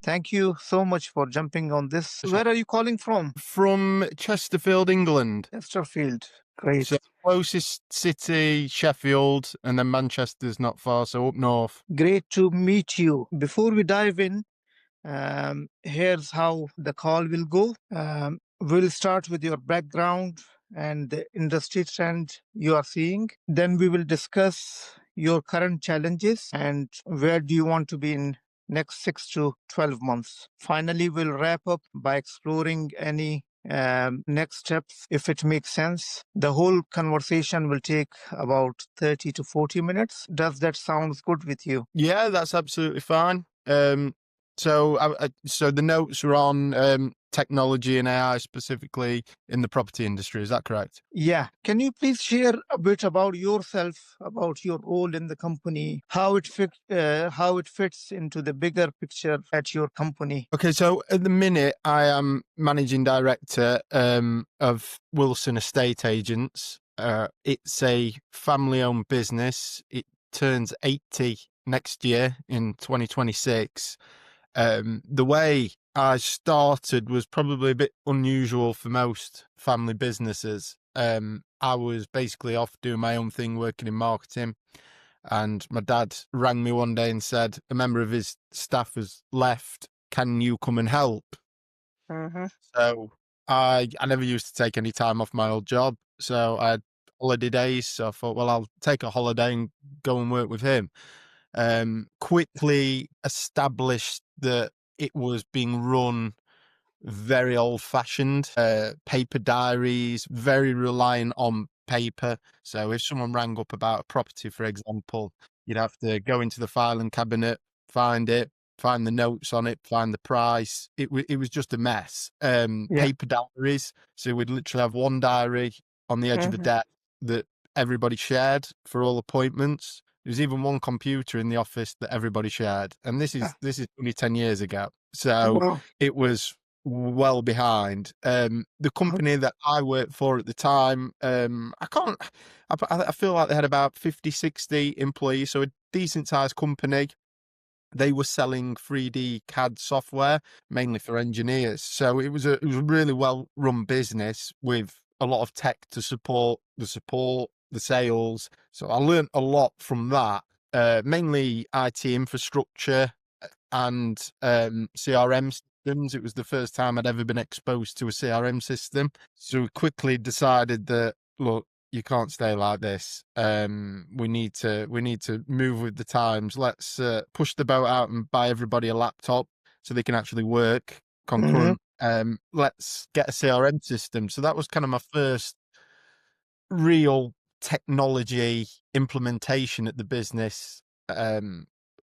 Thank you so much for jumping on this. Where are you calling from? From Chesterfield, England. Chesterfield. Great. So closest city, Sheffield, and then Manchester's not far, so up north. Great to meet you. Before we dive in, here's how the call will go. We'll start with your background and the industry trend you are seeing. Then we will discuss your current challenges and where do you want to be in next 6 to 12 months. Finally, we'll wrap up by exploring any next steps if it makes sense. The whole conversation will take about 30 to 40 minutes. Does that sound good with you? Yeah, that's absolutely fine. So the notes are on technology and AI specifically in the property industry. Is that correct? Yeah. Can you please share a bit about yourself, about your role in the company, how it fits into the bigger picture at your company? Okay, so at the minute I am managing director of Wilson Estate Agents. It's a family-owned business. It turns 80 next year in 2026. The way I started was probably a bit unusual for most family businesses. I was basically off doing my own thing, working in marketing, and my dad rang me one day and said a member of his staff has left. Can you come and help? So I never used to take any time off my old job, so I had holiday days. So I thought, well, I'll take a holiday and go and work with him. Quickly established that it was being run very old-fashioned, paper diaries, very reliant on paper. So if someone rang up about a property, for example, you'd have to go into the filing cabinet, find it, find the notes on it, find the price. It was just a mess. Paper diaries. So we'd literally have one diary on the edge of a desk that everybody shared for all appointments. There was even one computer in the office that everybody shared, and this is only 10 years ago. So it was well behind. The company that I worked for at the time, I feel like they had about 50, 60 employees, so a decent sized company. They were selling 3D CAD software, mainly for engineers. So it was a really well run business with a lot of tech to support, the sales. So I learned a lot from that, mainly IT infrastructure and CRM systems. It was the first time I'd ever been exposed to a CRM system. So we quickly decided that, look, you can't stay like this. We need to move with the times. Let's push the boat out and buy everybody a laptop so they can actually work concurrent. Let's get a CRM system. So that was kind of my first real technology implementation at the business.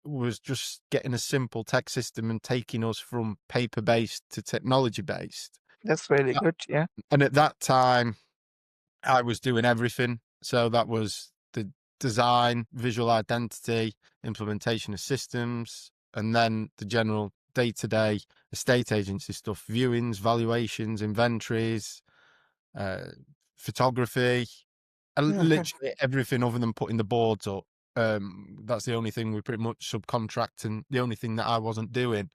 Was just getting a simple tech system and taking us from paper-based to technology-based. That's really good. Yeah. And at that time, I was doing everything. So that was the design, visual identity, implementation of systems, and then the general day-to-day estate agency stuff, viewings, valuations, inventories, photography, literally everything other than putting the boards up. That's the only thing we pretty much subcontract, and the only thing that I wasn't doing.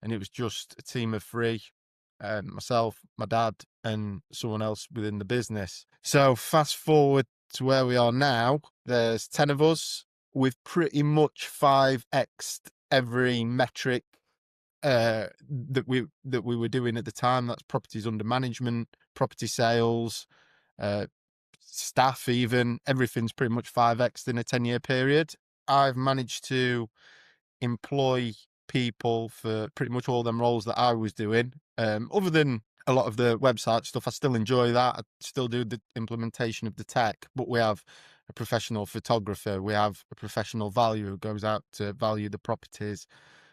And it was just a team of three, myself, my dad, and someone else within the business. So fast forward to where we are now, there's 10 of us. We've pretty much 5x'd every metric that we were doing at the time. That's properties under management, property sales, staff, even everything's pretty much 5x'd in a 10-year period. I've managed to employ people for pretty much all them roles that I was doing. Other than a lot of the website stuff, I still enjoy that. I still do the implementation of the tech, but we have a professional photographer, we have a professional valuer who goes out to value the properties,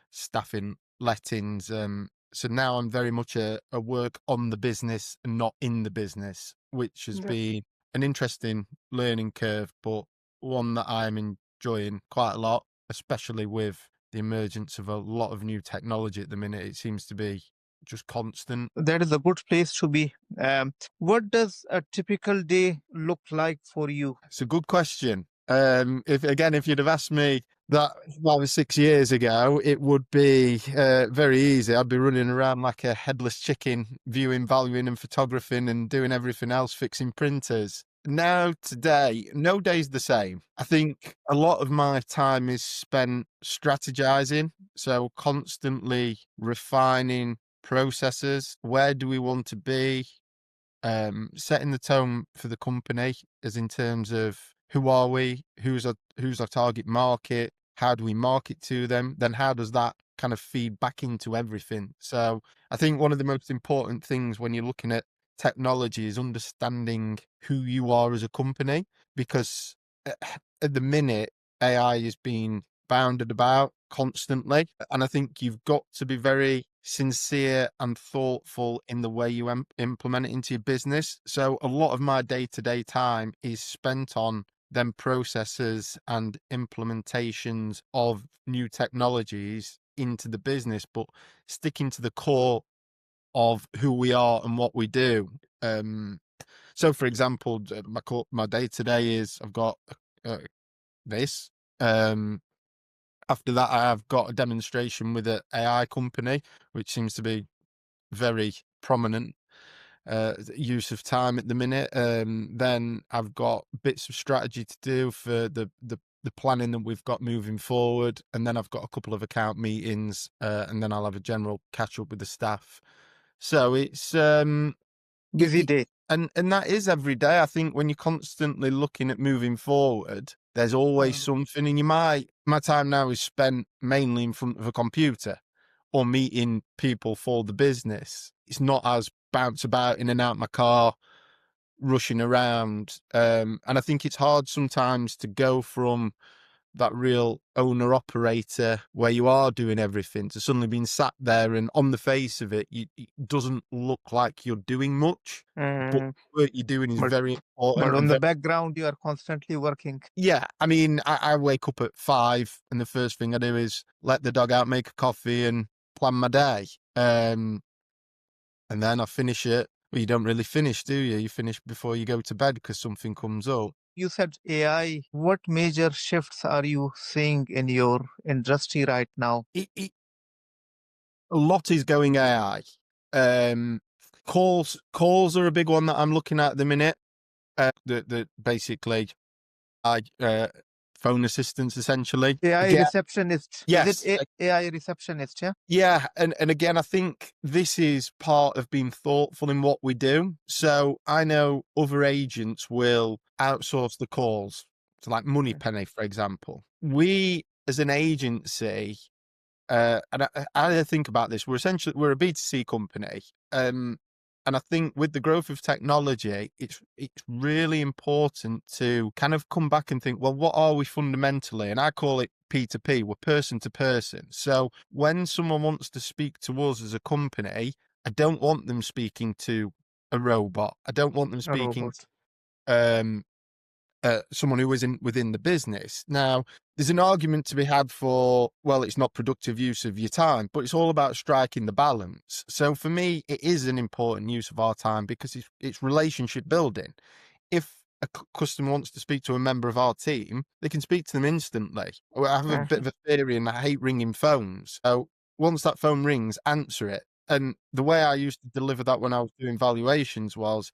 staffing, lettings. So now I'm very much a work on the business and not in the business, which has been an interesting learning curve, but one that I'm enjoying quite a lot, especially with the emergence of a lot of new technology at the minute. It seems to be just constant. That is a good place to be. What does a typical day look like for you? It's a good question. If you'd have asked me that 5 or 6 years ago, it would be very easy. I'd be running around like a headless chicken, viewing, valuing, and photographing, and doing everything else, fixing printers. Now, today, no day's the same. I think a lot of my time is spent strategizing, so constantly refining processes. Where do we want to be? Setting the tone for the company, as in terms of who are we, who's our target market, how do we market to them, then how does that kind of feed back into everything. So I think one of the most important things when you're looking at technology is understanding who you are as a company, because uh, at the minute AI is being bounded about constantly, and I think you've got to be very sincere and thoughtful in the way you implement it into your business. So a lot of my day-to-day time is spent on them processes and implementations of new technologies into the business, but sticking to the core of who we are and what we do. So for example, my day-to-day is I've got uh, this. After that, I have got a demonstration with an AI company, which seems to be very prominent use of time at the minute. Then I've got bits of strategy to do for the planning that we've got moving forward, and then I've got a couple of account meetings, and then I'll have a general catch up with the staff. So it's Busy day. and that is every day. I think when you're constantly looking at moving forward, there's always Mm. something, and my time now is spent mainly in front of a computer or meeting people for the business. It's not as bounce about in and out my car, rushing around. And I think it's hard sometimes to go from that real owner operator where you are doing everything to suddenly being sat there, and on the face of it, it doesn't look like you're doing much, but Mm. what you're doing is But very but important on and the very, background, you are constantly working. yeah. I mean, I wake up at 5 and the first thing I do is let the dog out, make a coffee, and plan my day. And then I finish it. Well, you don't really finish, do you? You finish before you go to bed because something comes up. You said AI. What major shifts are you seeing in your industry right now? A lot is going AI. Um, calls are a big one that I'm looking at the minute. That basically I phone assistants essentially. AI Again, receptionist. Is it yes, AI receptionist? Yeah. yeah, and again, I think this is part of being thoughtful in what we do. So I know other agents will outsource the calls to like Moneypenny, for example. We, as an agency, and I think about this. We're a B2C company, and I think with the growth of technology, it's really important to kind of come back and think, well, what are we fundamentally? And I call it P2P. We're person to person. So when someone wants to speak to us as a company, I don't want them speaking to a robot. I don't want them A speaking robot. um, someone who isn't within the business. Now, there's an argument to be had for, well, it's not productive use of your time, but it's all about striking the balance. So for me, it is an important use of our time because it's relationship building. If a customer wants to speak to a member of our team, they can speak to them instantly. I have a bit Mhm. of a theory and I hate ringing phones. So once that phone rings, answer it. And the way I used to deliver that when I was doing valuations was,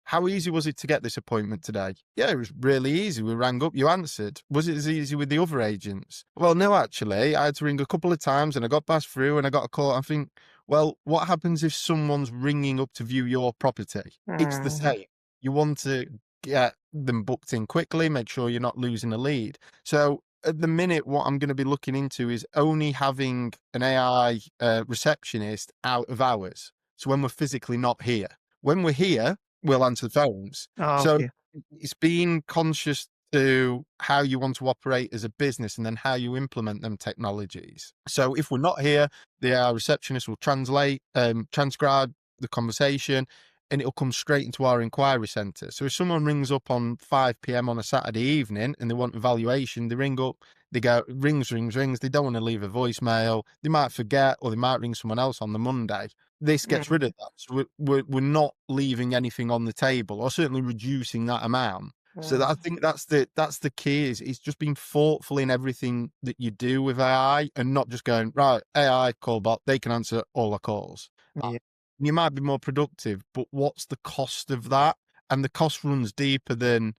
how easy was it to get this appointment today? Yeah, it was really easy. We rang up, you answered. Was it as easy with the other agents? Well, no, actually. I had to ring a couple of times and I got passed through and I got a call. I think, well, what happens if someone's ringing up to view your property? It's the Mhm. same. You want to get them booked in quickly, make sure you're not losing a lead. So at the minute, what I'm going to be looking into is only having an AI receptionist out of hours. So when we're physically not here. When we're here, we'll answer the phones. Ah, So okay. it's being conscious to how you want to operate as a business and then how you implement them technologies. So if we're not here, the receptionist will transcribe the conversation, and it'll come straight into our inquiry center. So if someone rings up on 5 p.m. on a Saturday evening and they want a valuation, they ring up, they go rings, rings, rings. They don't want to leave a voicemail. They might forget, or they might ring someone else on the Monday. This gets rid of Mhm. that. So we're not leaving anything on the table, or certainly reducing that amount. So that, I think that's the key is just being thoughtful in everything that you do with AI and not just going, right, AI call bot, they can answer all our calls. Yeah. You might be more productive, but what's the cost of that? And the cost runs deeper than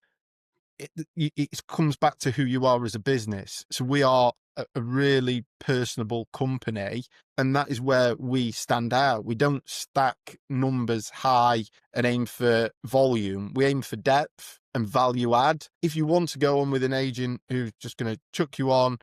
it comes back to who you are as a business. So we are a really personable company, and that is where we stand out. We don't stack numbers high and aim for volume. We aim for depth and value add. If you want to go on with an agent who's just going to chuck you on,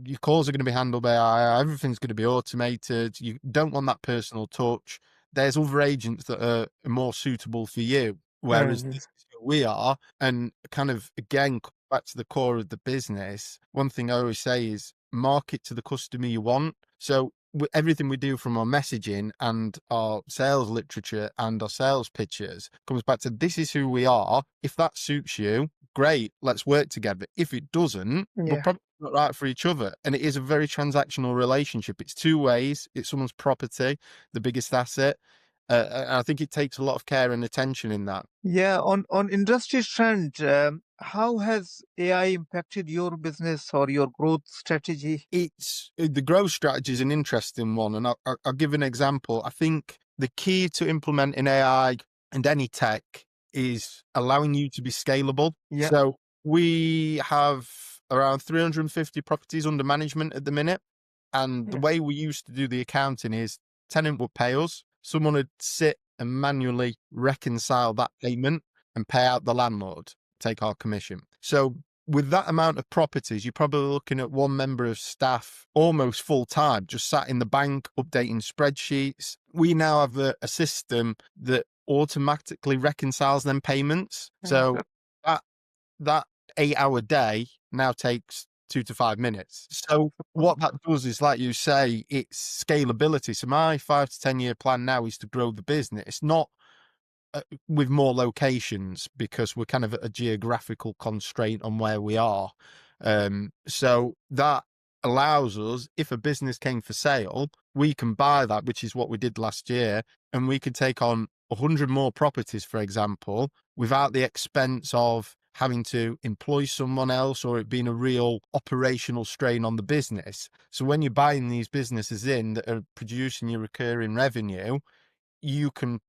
your calls are going to be handled by AI, everything's going to be automated. You don't want that personal touch. There's other agents that are more suitable for you, whereas Mhm. this is who we are. And kind of, again, back to the core of the business, one thing I always say is market to the customer you want. So everything we do, from our messaging and our sales literature and our sales pitches, comes back to, this is who we are. If that suits you, great, let's work together. If it doesn't, we're Yeah. probably not right for each other. And it is a very transactional relationship. It's two ways. It's someone's property, the biggest asset. And I think it takes a lot of care and attention in that. Yeah. On industry trend, how has AI impacted your business or your growth strategy? It's the growth strategy is an interesting one, and I'll give an example. I think the key to implementing AI and any tech is allowing you to be scalable. Yeah. So we have around 350 properties under management at the minute, and the Yeah. way we used to do the accounting is tenant would pay us, someone would sit and manually reconcile that payment and pay out the landlord, take our commission. So with that amount of properties, you're probably looking at one member of staff almost full time, just sat in the bank updating spreadsheets. We now have a system that automatically reconciles them payments. So Mhm. that that 8 hour day now takes 2 to 5 minutes. So what that does is, like you say, it's scalability. So my 5 to 10 year plan now is to grow the business, not with more locations, because we're kind of at a geographical constraint on where we are. So that allows us, if a business came for sale, we can buy that, which is what we did last year, and we could take on 100 more properties, for example, without the expense of having to employ someone else or it being a real operational strain on the business. So when you're buying these businesses in that are producing your recurring revenue, you can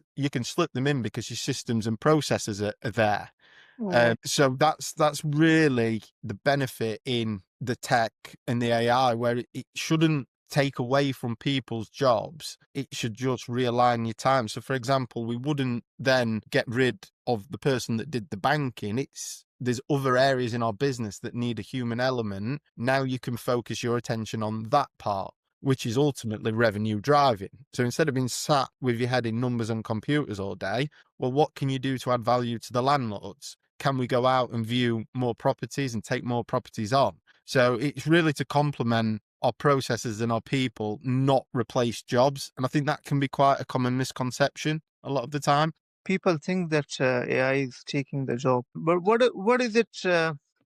slip them in because your systems and processes are there. Yeah. So that's really the benefit in the tech and the AI, where it shouldn't take away from people's jobs. It should just realign your time. So, for example, we wouldn't then get rid of the person that did the banking. There's other areas in our business that need a human element. Now you can focus your attention on that part, which is ultimately revenue driving. So instead of being sat with your head in numbers and computers all day, well, what can you do to add value to the landlords? Can we go out and view more properties and take more properties on? So it's really to complement our processes and our people, not replace jobs. And I think that can be quite a common misconception a lot of the time. People think that AI is taking the job, but what is it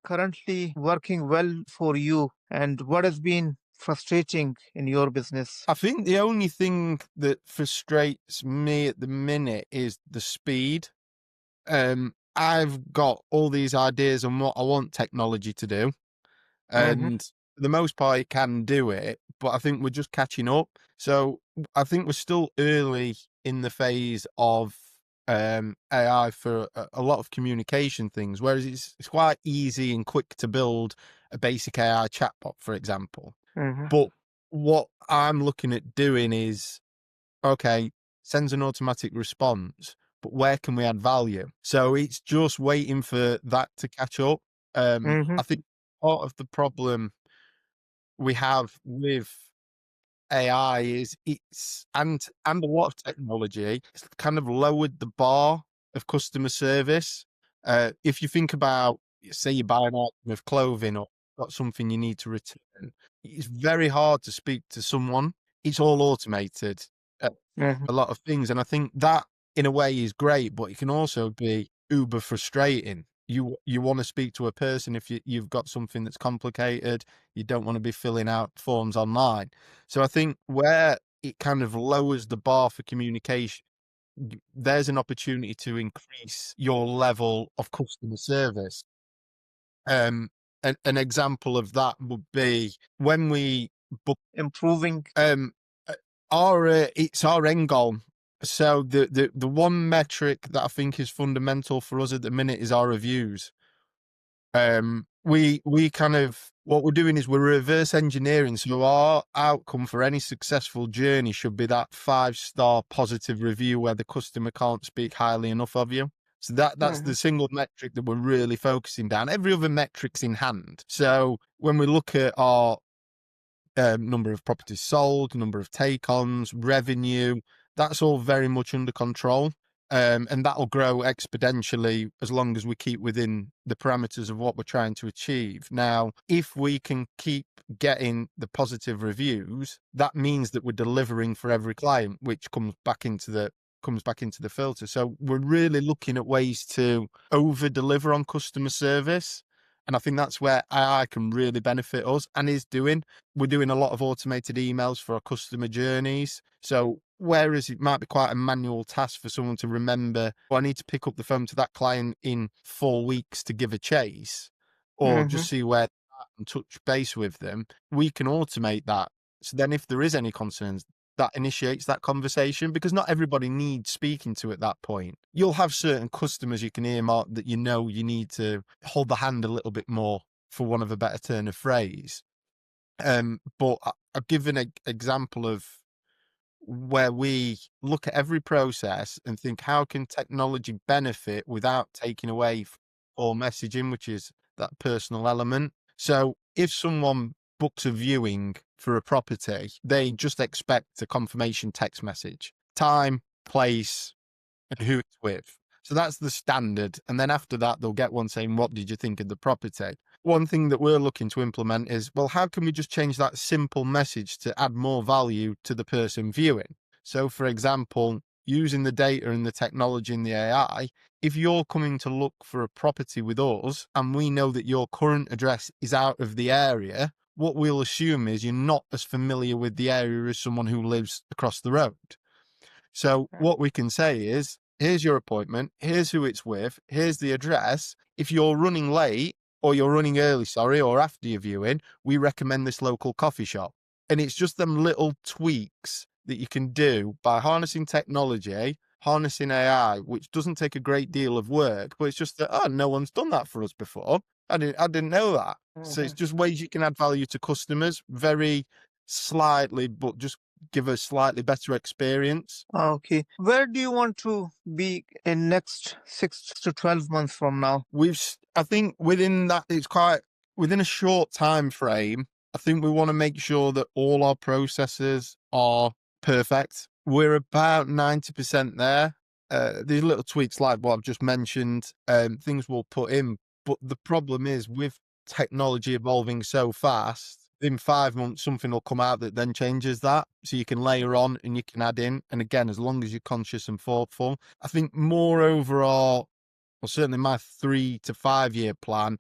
currently working well for you, and what has been frustrating in your business? I think the only thing that frustrates me at the minute is the speed. I've got all these ideas on what I want technology to do, Hmm. and for the most part, it can do it, but I think we're just catching up. So I think we're still early in the phase of AI for a lot of communication things, whereas it's quite easy and quick to build a basic AI chatbot, for example. Hmm. But what I'm looking at doing is, okay, sends an automatic response, but where can we add value? So it's just waiting for that to catch up. Hmm. I think part of the problem we have with AI is and a lot of technology, it's kind of lowered the bar of customer service. If you think about, say, you buy an item of clothing or got something you need to return, it's very hard to speak to someone. It's all automated. Uh, Hmm. a lot of things. And I think that in a way is great, but it can also be uber frustrating. You want to speak to a person if you've got something that's complicated. You don't want to be filling out forms online. So I think where it kind of lowers the bar for communication there's an opportunity to increase your level of customer service. Um, an example of that would be when we book, Improving. uh, it's our end goal. So the one metric that I think is fundamental for us at the minute is our reviews. We kind of what we're doing is we're reverse engineering. So our outcome for any successful journey should be that 5-star positive review where the customer can't speak highly enough of you. So that's Mhm. the single metric that we're really focusing down. Every other metric's in hand. So when we look at our number of properties sold, number of take-ons, revenue, that's all very much under control. And that'll grow exponentially as long as we keep within the parameters of what we're trying to achieve. Now, if we can keep getting the positive reviews, that means that we're delivering for every client, which comes back into the filter. So we're really looking at ways to over deliver on customer service. And I think that's where AI can really benefit us and is doing. We're doing a lot of automated emails for our customer journeys. So whereas it might be quite a manual task for someone to remember, I need to pick up the phone to that client in 4 weeks to give a chase or Mhm. just see where they're at and touch base with them, we can automate that. So then if there is any concerns, that initiates that conversation because not everybody needs speaking to at that point. You'll have certain customers you can earmark that you know you need to hold the hand a little bit more, for want of a better turn of phrase. But I'll give an example of where we look at every process and think, how can technology benefit without taking away or messaging, which is that personal element. So if someone books a viewing for a property, they just expect a confirmation text message, time, place, and who it's with. So that's the standard. And then after that, they'll get one saying, what did you think of the property? One thing that we're looking to implement is, well, how can we just change that simple message to add more value to the person viewing? So, for example, using the data and the technology and the AI, if you're coming to look for a property with us and we know that your current address is out of the area, what we'll assume is you're not as familiar with the area as someone who lives across the road. So what we can say is, here's your appointment, here's who it's with, here's the address. If you're running late or you're running early, sorry, or after your viewing, we recommend this local coffee shop. And it's just them little tweaks that you can do by harnessing technology, harnessing AI, which doesn't take a great deal of work, but it's just that, oh, no one's done that for us before. I didn't know that. So it's Mhm. just ways you can add value to customers very slightly, but just give a slightly better experience. Okay. Where do you want to be in next 6 to 12 months from now? I think within that, it's quite within a short time frame. I think we want to make sure that all our processes are perfect. We're about 90% there. These little tweaks, like what I've just mentioned, things we'll put in. But the problem is with technology evolving so fast, in 5 months, something will come out that then changes that. So you can layer on and you can add in. And again, as long as you're conscious and thoughtful, I think more overall, well, certainly my 3 to 5 year plan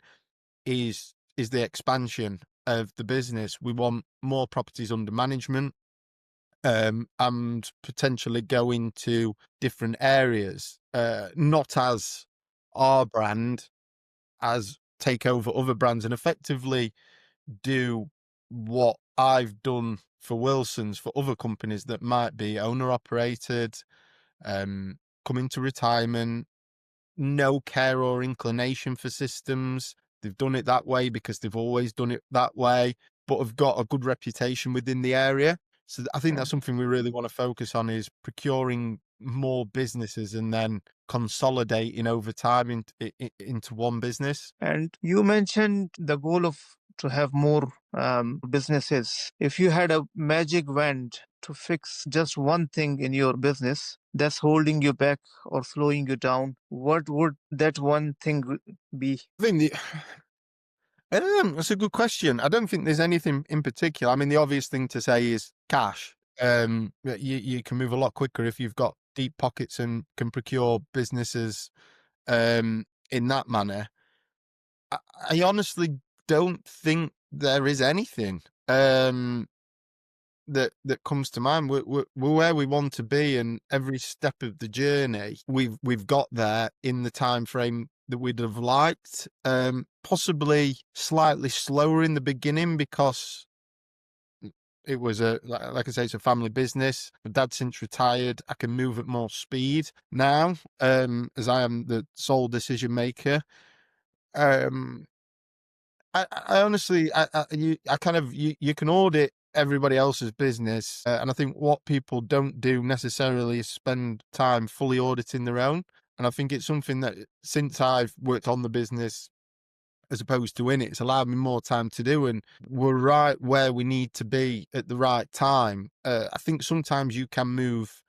is the expansion of the business. We want more properties under management, and potentially go into different areas, not as our brand, as take over other brands and effectively do what I've done for Wilson's for other companies that might be owner operated, come into retirement, no care or inclination for systems. They've done it that way because they've always done it that way, but have got a good reputation within the area. So I think that's Mhm. something we really want to focus on, is procuring more businesses and then consolidating over time into one business. And you mentioned the goal of to have more businesses. If you had a magic wand to fix just one thing in your business that's holding you back or slowing you down, what would that one thing be? I think that's a good question. I don't think there's anything in particular. I mean, the obvious thing to say is cash. You can move a lot quicker if you've got deep pockets and can procure businesses in that manner. I honestly don't think there is anything. that comes to mind. We're where we want to be, and every step of the journey, we've got there in the time frame that we'd have liked. Possibly slightly slower in the beginning because it was like I say, it's a family business. My dad since retired. I can move at more speed now, as I am the sole decision maker. I honestly, I kind of, you can audit everybody else's business, and I think what people don't do necessarily is spend time fully auditing their own. And I think it's something that since I've worked on the business as opposed to in it, it's allowed me more time to do, and we're right where we need to be at the right time. I think sometimes you can move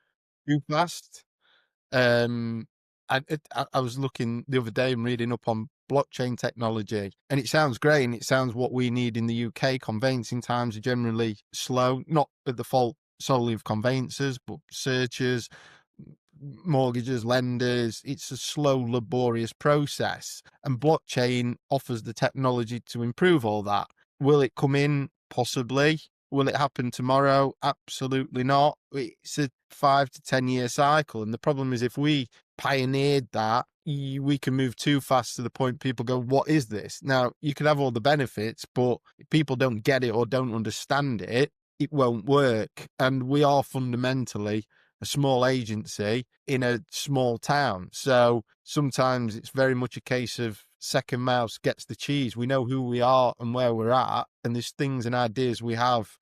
too fast. Um, I was looking the other day and reading up on blockchain technology, and it sounds great, and it sounds what we need in the UK. Conveyancing times are generally slow, not at the fault solely of conveyancers, but searchers, mortgages, lenders. It's a slow, laborious process, and blockchain offers the technology to improve all that. Will it come in? Possibly. Will it happen tomorrow? Absolutely not. It's a 5 to 10 year cycle. And the problem is, if we pioneered that, we can move too fast to the point people go, what is this? Now, you can have all the benefits, but if people don't get it or don't understand it, it won't work. And we are fundamentally a small agency in a small town. So sometimes it's very much a case of second mouse gets the cheese. We know who we are and where we're at, and there's things and ideas we have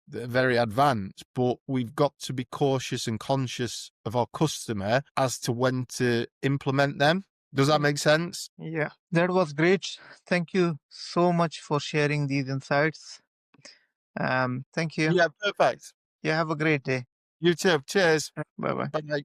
that are very advanced, but we've got to be cautious and conscious of our customer as to when to implement them. Does that make sense? Yeah, that was great. Thank you so much for sharing these insights. Thank you. Yeah, perfect. Yeah, have a great day. You too. Cheers. Bye bye. Bye.